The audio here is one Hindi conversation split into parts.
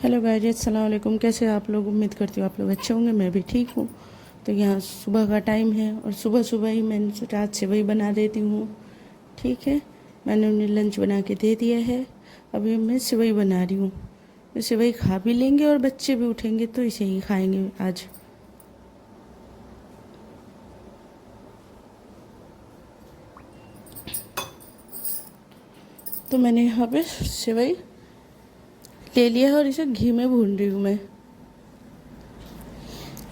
हेलो गाइस, अस्सलाम वालेकुम। कैसे आप लोग? उम्मीद करती हूँ आप लोग अच्छे होंगे। मैं भी ठीक हूँ। तो यहाँ सुबह का टाइम है और सुबह सुबह ही मैंने सोचा आज सेवई बना देती हूँ। ठीक है, मैंने उन्हें लंच बना के दे दिया है। अभी मैं सेवई बना रही हूँ। तो सेवई खा भी लेंगे और बच्चे भी उठेंगे तो इसे ही खाएंगे आज। तो मैंने यहाँ पे सेवई ले लिया है और इसे घी में भून रही हूँ मैं।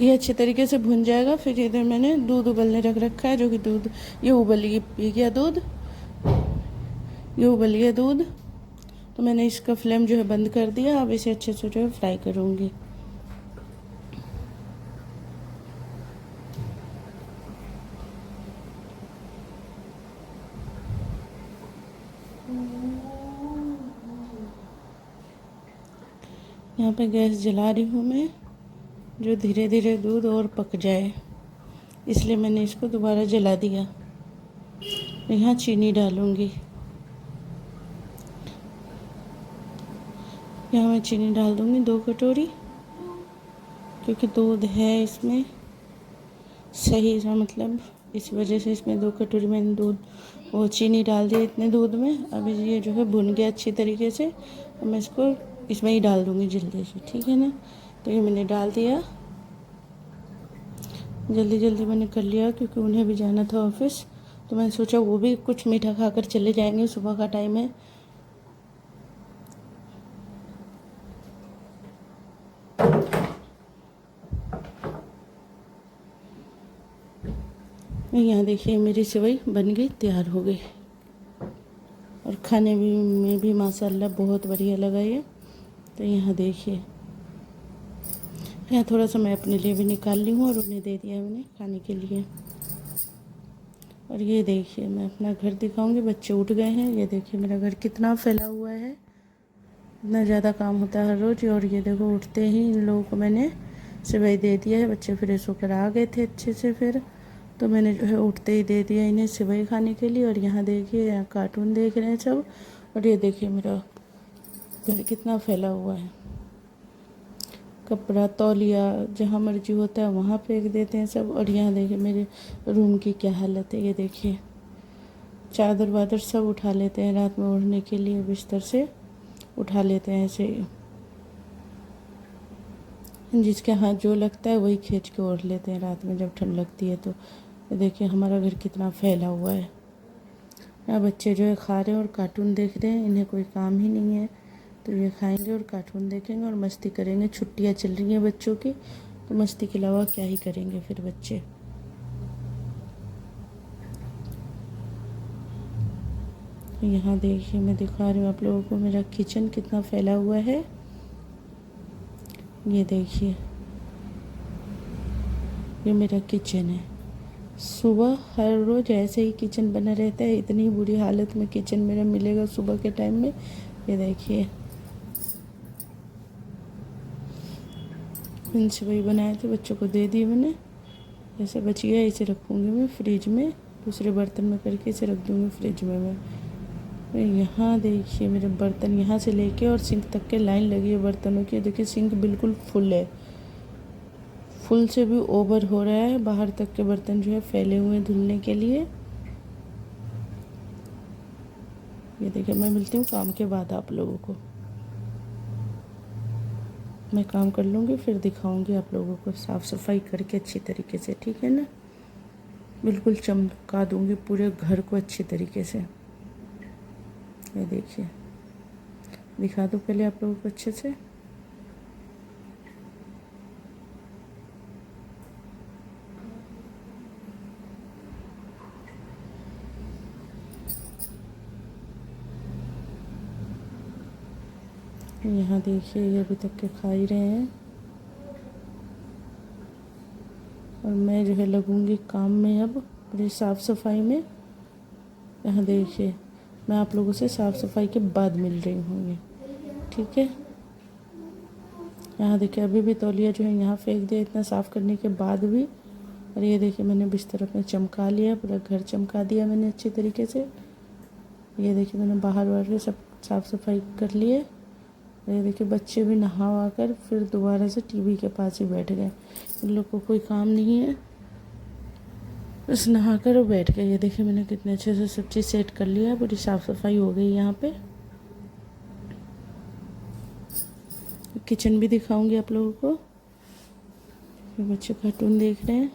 ये अच्छे तरीके से भुन जाएगा। फिर इधर मैंने दूध उबलने रख रखा है, जो कि दूध ये उबल गया दूध। ये उबल गया दूध। तो मैंने इसका फ्लेम जो है बंद कर दिया। अब इसे अच्छे से जो है फ्राई करूँगी। यहाँ पे गैस जला रही हूँ मैं, जो धीरे धीरे दूध और पक जाए, इसलिए मैंने इसको दोबारा जला दिया। यहाँ चीनी डालूँगी। यहाँ मैं चीनी डाल दूँगी 2 कटोरी, क्योंकि दूध है इसमें सही सा, मतलब इस वजह से इसमें 2 कटोरी मैंने दूध वो चीनी डाल दी इतने दूध में। अभी ये जो है भुन गया अच्छी तरीके से। अब मैं इसको इसमें ही डाल दूँगी जल्दी से, ठीक है ना। तो ये मैंने डाल दिया। जल्दी जल्दी मैंने कर लिया क्योंकि उन्हें भी जाना था ऑफिस। तो मैंने सोचा वो भी कुछ मीठा खाकर चले जाएंगे, सुबह का टाइम है। यहाँ देखिए मेरी सेवई बन गई, तैयार हो गई। और खाने में भी माशाल्लाह बहुत बढ़िया लगा ये। तो यहाँ देखिए, यहाँ थोड़ा सा मैं अपने लिए भी निकाल ली हूँ और उन्हें दे दिया मैंने खाने के लिए। और ये देखिए मैं अपना घर दिखाऊंगी। बच्चे उठ गए हैं। ये देखिए मेरा घर कितना फैला हुआ है। इतना ज़्यादा काम होता है हर रोज़। और ये देखो उठते ही इन लोगों को मैंने सेवई दे दिया है। बच्चे फ्रेश होकर आ गए थे अच्छे से। फिर तो मैंने जो है उठते ही दे दिया इन्हें सेवई खाने के लिए। और यहाँ देखिए, यहाँ कार्टून देख रहे हैं सब। और ये देखिए मेरा घर कितना फैला हुआ है। कपड़ा तौलिया जहाँ मर्जी होता है वहाँ फेंक देते हैं सब। और यहाँ देखिए मेरे रूम की क्या हालत है। ये देखिए चादर वादर सब उठा लेते हैं रात में ओढ़ने के लिए, बिस्तर से उठा लेते हैं ऐसे ही। जिसके हाथ जो लगता है वही खींच के ओढ़ लेते हैं रात में जब ठंड लगती है। तो देखिए हमारा घर कितना फैला हुआ है। यहाँ बच्चे जो है खा रहे हैं और कार्टून देख रहे हैं। इन्हें कोई काम ही नहीं है, तो ये खाएंगे और कार्टून देखेंगे और मस्ती करेंगे। छुट्टियाँ चल रही हैं बच्चों की, तो मस्ती के अलावा क्या ही करेंगे फिर बच्चे। यहाँ देखिए मैं दिखा रही हूँ आप लोगों को मेरा किचन कितना फैला हुआ है। ये देखिए ये मेरा किचन है। सुबह हर रोज़ ऐसे ही किचन बना रहता है। इतनी बुरी हालत में किचन मेरा मिलेगा सुबह के टाइम में। ये देखिए इनसे वही बनाए थे, बच्चों को दे दिए मैंने। जैसे बच गया इसे रखूँगी मैं फ्रिज में, दूसरे बर्तन में करके इसे रख दूँगी फ्रिज में मैं। यहाँ देखिए मेरे बर्तन यहाँ से लेके और सिंक तक के लाइन लगी है बर्तनों की। देखिए सिंक बिल्कुल फुल है, फुल से भी ओवर हो रहा है। बाहर तक के बर्तन जो है फैले हुए हैं धुलने के लिए। ये देखिए मैं मिलती हूँ काम के बाद आप लोगों को। मैं काम कर लूँगी फिर दिखाऊँगी आप लोगों को साफ़ सफाई करके अच्छी तरीके से, ठीक है ना। बिल्कुल चमका दूँगी पूरे घर को अच्छी तरीके से। ये देखिए दिखा दो पहले आप लोगों को अच्छे से। यहाँ देखिए ये अभी तक के खा ही रहे हैं। और मैं जो है लगूँगी काम में अब पूरी साफ़ सफाई में। यहाँ देखिए मैं आप लोगों से साफ़ सफाई के बाद मिल रही हूँ ये, ठीक है। यहाँ देखिए अभी भी तौलिया जो है यहाँ फेंक दिया इतना साफ़ करने के बाद भी। और ये देखिए मैंने बिस्तर अपना चमका लिया, पूरा घर चमका दिया मैंने अच्छी तरीके से। ये देखिए मैंने बाहर वाहर के सब साफ़ सफाई कर लिए। ये देखिए बच्चे भी नहा वहा कर फिर दोबारा से टीवी के पास ही बैठ गए। इन लोग को कोई काम नहीं है, बस नहा कर वो बैठ गए। ये देखिए मैंने कितने अच्छे से सब चीज़ सेट कर लिया है, पूरी साफ़ सफाई हो गई यहाँ पे। किचन भी दिखाऊंगी आप लोगों को। ये बच्चे कार्टून देख रहे हैं।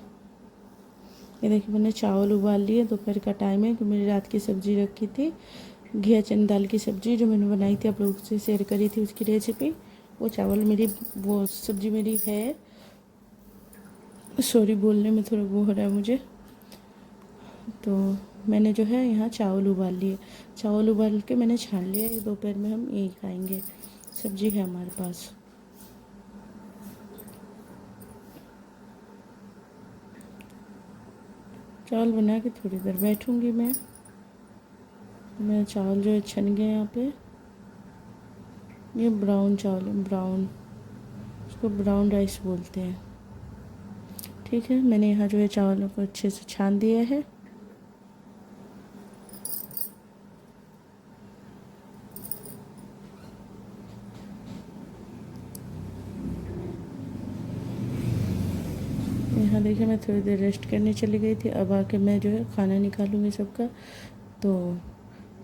ये देखिए मैंने चावल उबाल लिए, दोपहर का टाइम है, तो मेरी रात की सब्ज़ी रखी थी घिया चने दाल की सब्ज़ी, जो मैंने बनाई थी आप लोगों से शेयर करी थी उसकी रेसिपी। वो चावल मेरी, वो सब्ज़ी मेरी है। सॉरी बोलने में थोड़ा वो हो रहा है मुझे। तो मैंने जो है यहाँ चावल उबाल लिए, चावल उबाल के मैंने छान लिया। दोपहर में हम यही खाएंगे, सब्ज़ी है हमारे पास। चावल बना के थोड़ी देर बैठूंगी मैं चावल जो है छन गए यहाँ पे। ये ब्राउन चावल है, ब्राउन, इसको ब्राउन राइस बोलते हैं। ठीक है, मैंने यहाँ जो है चावलों को अच्छे से छान दिया है। यहाँ देखिए मैं थोड़ी देर रेस्ट करने चली गई थी। अब आके मैं जो है खाना निकालूंगी सबका। तो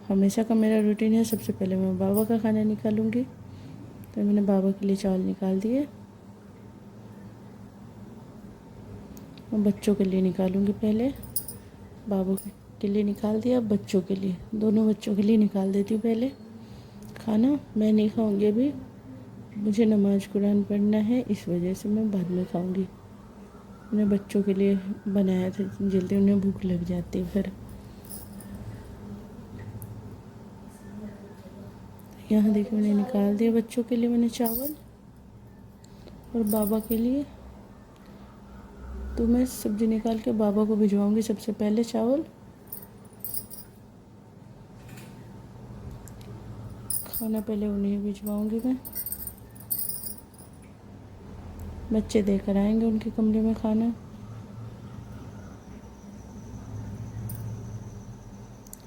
हमेशा का मेरा रूटीन है, सबसे पहले मैं बाबा का खाना निकालूंगी। तो मैंने बाबा के लिए चावल निकाल दिए और बच्चों के लिए निकालूंगी। पहले बाबू के लिए निकाल दिया, अब बच्चों के लिए, दोनों बच्चों के लिए निकाल देती हूँ पहले खाना। मैं नहीं खाऊंगी अभी, मुझे नमाज कुरान पढ़ना है, इस वजह से मैं बाद में खाऊंगी। मैंने बच्चों के लिए बनाया था, जल्दी उन्हें भूख लग जाती है फिर। यहाँ देखिए मैंने निकाल दिया बच्चों के लिए मैंने चावल, और बाबा के लिए तो मैं सब्ज़ी निकाल के बाबा को भिजवाऊंगी सबसे पहले चावल। खाना पहले उन्हें भिजवाऊंगी मैं। बच्चे देकर आएंगे उनके कमरे में खाना।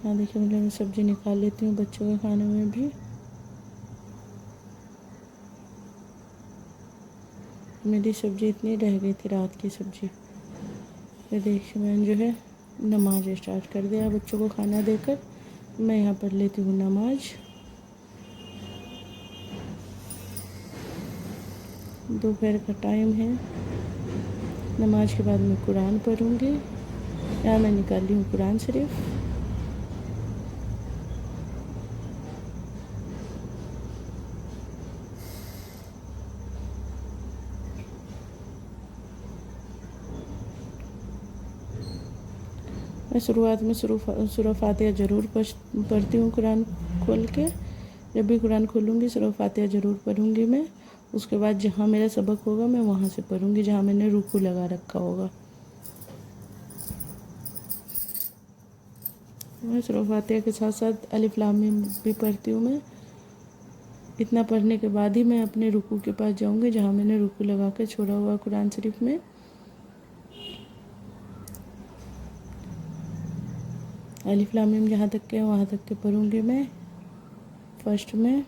हाँ देखिए मैं सब्ज़ी निकाल लेती हूँ बच्चों के खाने में भी। मेरी सब्ज़ी इतनी रह गई थी रात की सब्ज़ी। ये देखिए मैंने जो है नमाज स्टार्ट कर दिया बच्चों को खाना देकर। मैं यहाँ पढ़ लेती हूँ नमाज। दोपहर का टाइम है, नमाज के बाद मैं कुरान पढ़ूँगी। यहाँ मैं निकाली हूँ कुरान शरीफ। मैं शुरुआत में सूरह फातिहा ज़रूर पढ़ती हूँ कुरान खोल के। जब भी कुरान खोलूँगी सूरह फातिहा ज़रूर पढ़ूँगी मैं। उसके बाद जहाँ मेरा सबक होगा मैं वहाँ से पढ़ूँगी, जहाँ मैंने रुकू लगा रखा होगा। मैं सूरह फातिहा के साथ साथ अलिफ लाम मीम भी पढ़ती हूँ मैं। इतना पढ़ने के बाद ही मैं अपने रुकू के पास जाऊँगी, जहाँ मैंने रुकू लगा कर छोड़ा हुआ कुरान शरीफ में। अलिफ लाम मीम जहाँ तक के वहाँ तक के पढ़ूँगी मैं फर्स्ट में।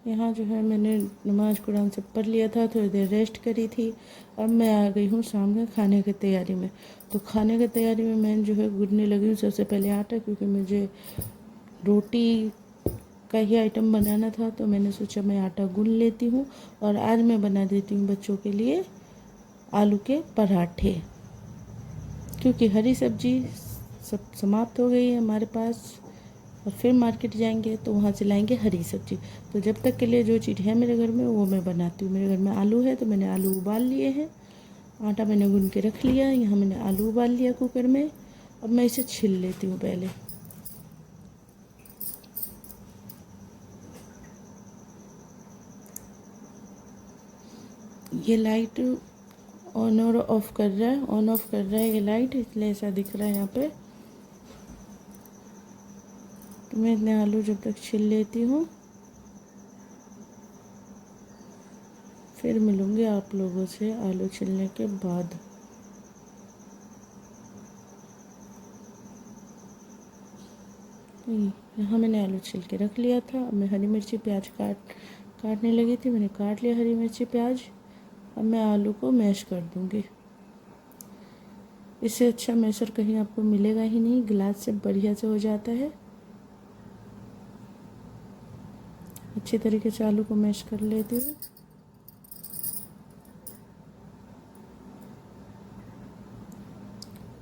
यहाँ जो है मैंने नमाज कुरान से पढ़ लिया था, थोड़ी देर रेस्ट करी थी। अब मैं आ गई हूँ शाम के खाने की तैयारी में। तो खाने की तैयारी में मैं जो है गूँथने लगी हूँ सबसे पहले आटा, क्योंकि मुझे रोटी का ही आइटम बनाना था। तो मैंने सोचा मैं आटा गूँथ लेती हूँ, और आज मैं बना देती हूँ बच्चों के लिए आलू के पराठे, क्योंकि हरी सब्जी सब समाप्त हो गई है हमारे पास। और फिर मार्केट जाएंगे तो वहाँ से लाएंगे हरी सब्जी। तो जब तक के लिए जो चीज़ है मेरे घर में वो मैं बनाती हूँ। मेरे घर में आलू है तो मैंने आलू उबाल लिए हैं, आटा मैंने गूँथ के रख लिया। यहाँ मैंने आलू उबाल लिया कुकर में। अब मैं इसे छील लेती हूँ पहले। ये लाइट ऑन और ऑफ कर रहा है, ऑन ऑफ कर रहा है ये लाइट, इसलिए ऐसा दिख रहा है यहाँ पे। तो मैं इतने आलू जब तक छील लेती हूँ, फिर मिलूँगी आप लोगों से आलू छिलने के बाद। यहाँ मैंने आलू छिल के रख लिया था। अब मैं हरी मिर्ची प्याज काटने लगी थी। मैंने काट लिया हरी मिर्ची प्याज। अब मैं आलू को मैश कर दूँगी। इससे अच्छा मैशर कहीं आपको मिलेगा ही नहीं, गिलास से बढ़िया से हो जाता है। अच्छी तरीके से आलू को मैश कर लेती हूँ।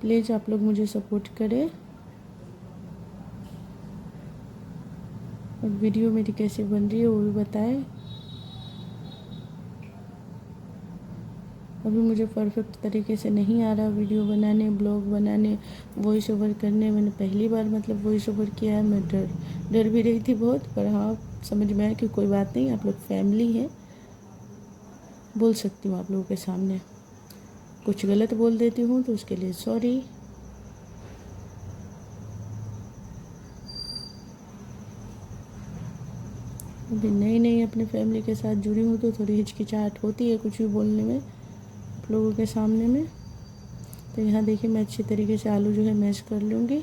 प्लीज़ आप लोग मुझे सपोर्ट करें और वीडियो मेरी कैसी बन रही है वो भी बताएं। अभी मुझे परफेक्ट तरीके से नहीं आ रहा वीडियो बनाने, ब्लॉग बनाने, वॉइस ओवर करने। मैंने पहली बार मतलब वॉइस ओवर किया है। मैं डर भी रही थी बहुत, पर हाँ समझ में आया कि कोई बात नहीं, आप लोग फैमिली हैं, बोल सकती हूँ आप लोगों के सामने। कुछ गलत बोल देती हूँ तो उसके लिए सॉरी। अभी नई नई अपने फैमिली के साथ जुड़ी हूँ तो थोड़ी हिचकिचाहट होती है कुछ भी बोलने में आप लोगों के सामने में। तो यहाँ देखिए मैं अच्छी तरीके से आलू जो है मैश कर लूँगी।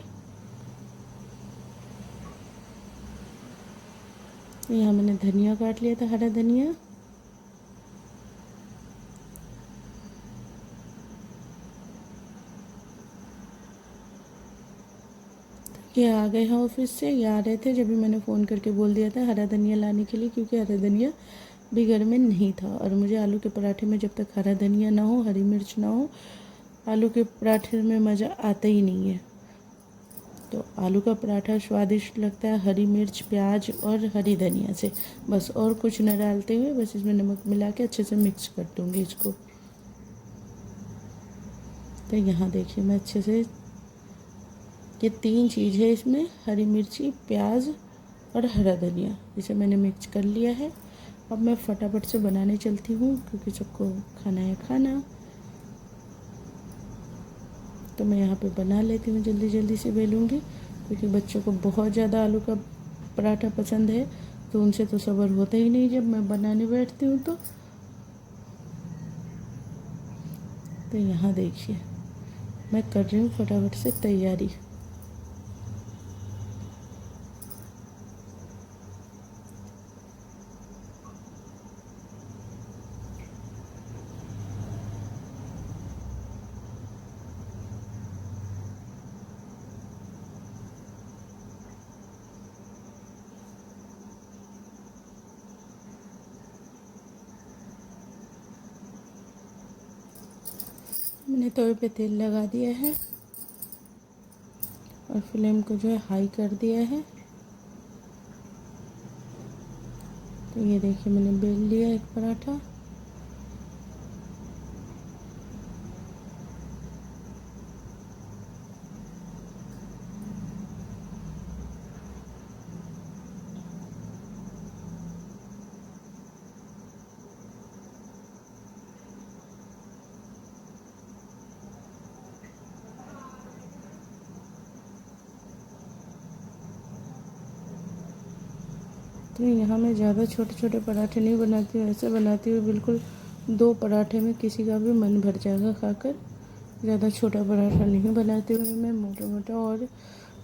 यहाँ मैंने धनिया काट लिया था, हरा धनिया। ये आ गए हैं ऑफिस से, ये आ रहे थे जब भी मैंने फ़ोन करके बोल दिया था हरा धनिया लाने के लिए, क्योंकि हरा धनिया भी घर में नहीं था। और मुझे आलू के पराठे में जब तक हरा धनिया ना हो, हरी मिर्च ना हो, आलू के पराठे में मज़ा आता ही नहीं है। तो आलू का पराठा स्वादिष्ट लगता है हरी मिर्च, प्याज और हरी धनिया से, बस। और कुछ न डालते हुए बस इसमें नमक मिला के अच्छे से मिक्स कर दूँगी इसको। तो यहाँ देखिए मैं अच्छे से, ये 3 चीज़ है इसमें, हरी मिर्ची, प्याज और हरा धनिया, इसे मैंने मिक्स कर लिया है। अब मैं फटाफट से बनाने चलती हूँ क्योंकि सबको खाना है खाना। तो मैं यहाँ पे बना लेती हूँ, जल्दी जल्दी से बेलूँगी, क्योंकि बच्चों को बहुत ज़्यादा आलू का पराठा पसंद है। तो उनसे तो सब्र होता ही नहीं जब मैं बनाने बैठती हूँ तो यहाँ देखिए मैं कर रही हूँ फटाफट से तैयारी। मैंने तवे पे तेल लगा दिया है और फ्लेम को जो है हाई कर दिया है। तो ये देखिए मैंने बेल लिया एक पराठा। तो यहाँ मैं ज़्यादा छोटे छोटे पराठे नहीं बनाती हूँ, ऐसे बनाती हूँ बिल्कुल 2 पराठे में किसी का भी मन भर जाएगा खाकर। ज़्यादा छोटा पराठा नहीं बनाती हूँ मैं, मोटा मोटा और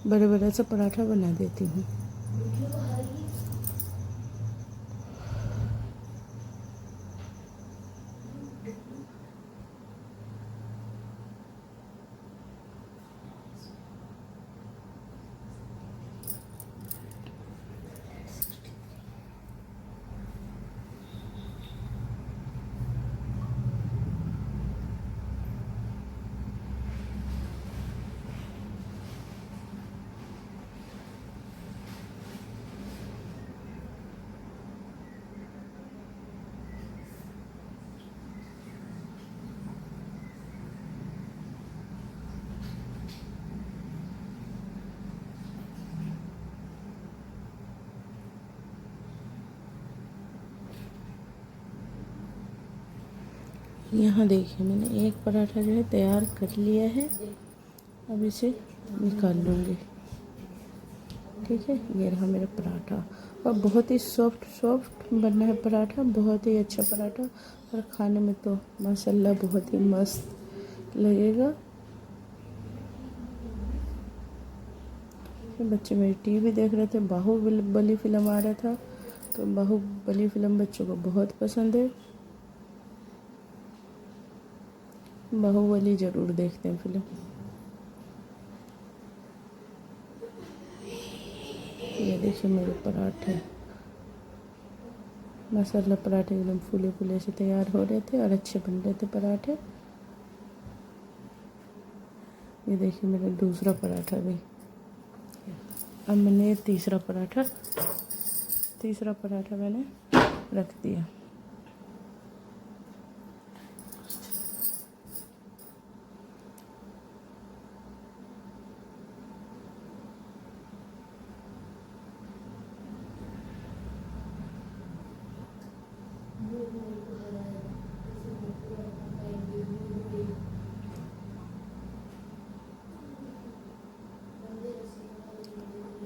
बड़ा बड़ा सा पराठा बना देती हूँ। यहाँ देखिए मैंने एक पराठा जो है तैयार कर लिया है। अब इसे निकाल लूँगी। ठीक है, ये रहा मेरा पराठा। और बहुत ही सॉफ्ट सॉफ्ट बना है पराठा, बहुत ही अच्छा पराठा। और खाने में तो माशाल्लाह बहुत ही मस्त लगेगा। बच्चे मेरी टीवी देख रहे थे, बाहुबली फिल्म आ रहा था, तो बाहुबली फिल्म बच्चों को बहुत पसंद है। बाहुबली ज़रूर देखते हैं फिल्म। ये देखिए मेरे पराठे, माशाल्लाह पराठे एकदम फूले फूले से तैयार हो रहे थे और अच्छे बन रहे थे पराठे। ये देखिए मेरा दूसरा पराठा भी। अब मैंने तीसरा पराठा मैंने रख दिया।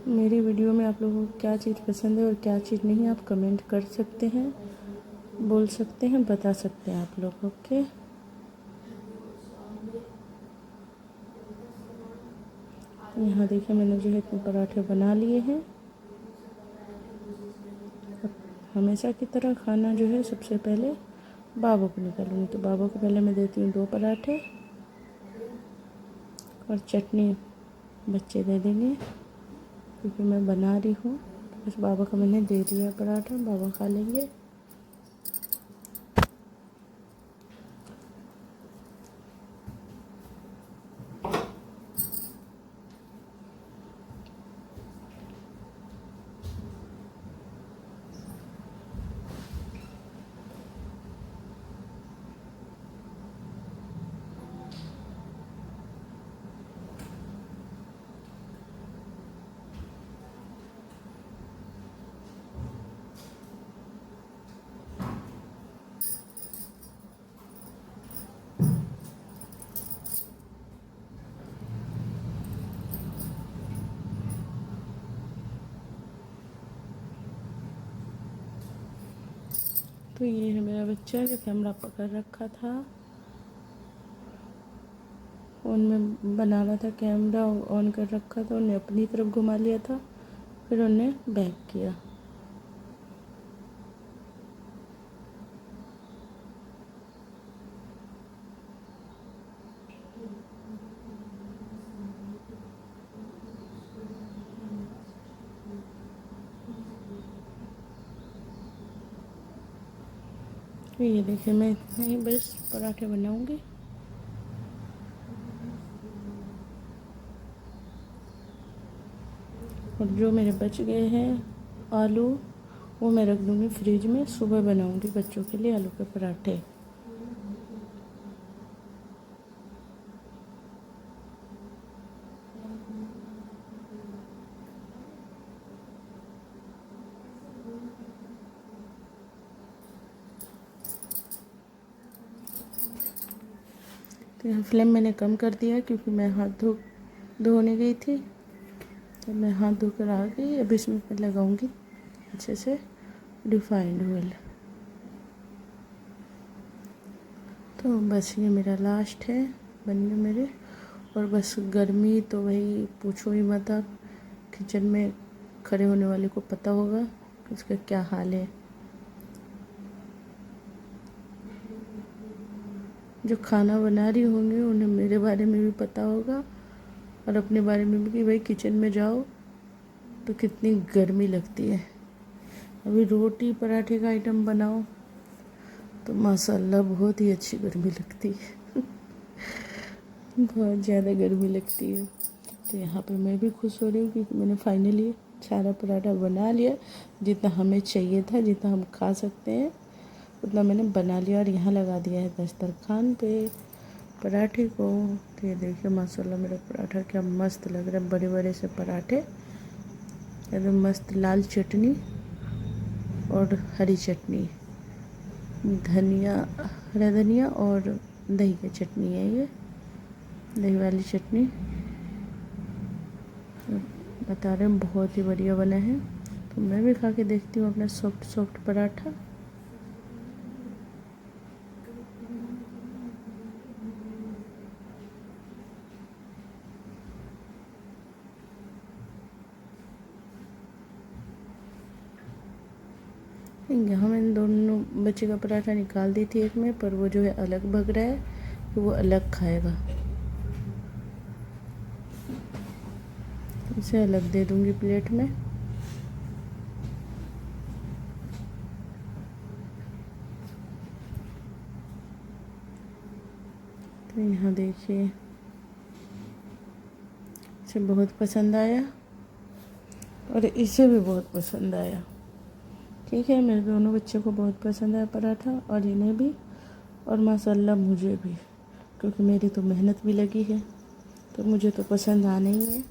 मेरी वीडियो में आप लोगों को क्या चीज़ पसंद है और क्या चीज़ नहीं, आप कमेंट कर सकते हैं, बोल सकते हैं, बता सकते हैं आप लोग। ओके, यहाँ देखिए मैंने जो है इतने पराठे बना लिए हैं। हमेशा की तरह खाना जो है सबसे पहले बाबू को निकालूंगी, तो बाबू को पहले मैं देती हूँ 2 पराठे और चटनी बच्चे दे देंगे, क्योंकि मैं बना रही हूँ। बस बाबा का मैंने दे दिया पराठा, बाबा खा लेंगे। तो ये है मेरा बच्चा जो कैमरा पकड़ रखा था, फ़ोन में बना रहा था, कैमरा ऑन कर रखा था, उन्हें अपनी तरफ घुमा लिया था, फिर उन्हें बैक किया। तो ये देखिए मैं इतना ही बस पराठे बनाऊंगी। और जो मेरे बच गए हैं आलू, वो मैं रख दूँगी फ्रिज में, सुबह बनाऊंगी बच्चों के लिए आलू के पराठे। तो यहाँ फ्लेम मैंने कम कर दिया, क्योंकि मैं हाथ धोने गई थी, तो मैं हाथ धोकर आ गई। अब इसमें मैं लगाऊंगी अच्छे से रिफाइंड ऑयल। तो बस ये मेरा लास्ट है बनने मेरे। और बस गर्मी तो वही पूछो ही मत आप, किचन में खड़े होने वाले को पता होगा कि उसका क्या हाल है। जो खाना बना रही होंगी उन्हें मेरे बारे में भी पता होगा, और अपने बारे में भी, कि भाई किचन में जाओ तो कितनी गर्मी लगती है। अभी रोटी पराठे का आइटम बनाओ तो माशाल्लाह बहुत ही अच्छी गर्मी लगती है बहुत ज़्यादा गर्मी लगती है। तो यहाँ पर मैं भी खुश हो रही हूँ, क्योंकि मैंने फाइनली सारा पराठा बना लिया, जितना हमें चाहिए था, जितना हम खा सकते हैं उतना मैंने बना लिया। और यहाँ लगा दिया है दस्तरखान पे पराठे को। तो ये देखिए माशाल्लाह मेरा पराठा क्या मस्त लग रहा है, बड़े बड़े से पराठे, एकदम मस्त। लाल चटनी और हरी चटनी, धनिया, हरा धनिया और दही की चटनी है, ये दही वाली चटनी। बता रहे हैं बहुत ही बढ़िया बना है। तो मैं भी खा के देखती हूँ अपना सॉफ्ट सॉफ्ट पराठा। यहाँ मैंने दोनों बच्चे का पराठा निकाल दी थी एक में, पर वो जो है अलग भग रहा है कि वो अलग खाएगा। इसे अलग दे दूँगी प्लेट में। तो यहाँ देखिए इसे बहुत पसंद आया और इसे भी बहुत पसंद आया। ठीक है, मेरे दोनों बच्चों को बहुत पसंद आया पराठा और इन्हें भी, और माशाल्लाह मुझे भी, क्योंकि मेरी तो मेहनत भी लगी है तो मुझे तो पसंद आना ही है।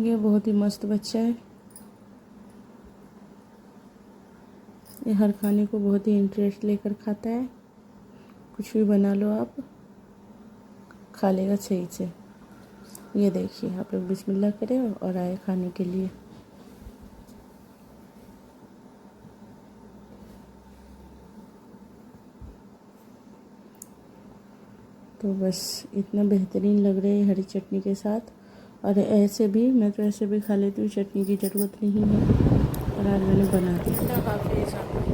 ये बहुत ही मस्त बच्चा है। ये हर खाने को बहुत ही इंटरेस्ट लेकर खाता है। कुछ भी बना लो आप, खा लेगा सही से। ये देखिए, आप लोग बिस्मिल्लाह करें और आए खाने के लिए। तो बस इतना बेहतरीन लग रहे हैं हरी चटनी के साथ। और ऐसे भी मैं तो ऐसे भी खा लेती हूँ, चटनी की ज़रूरत नहीं है। और आज मैंने बना दी।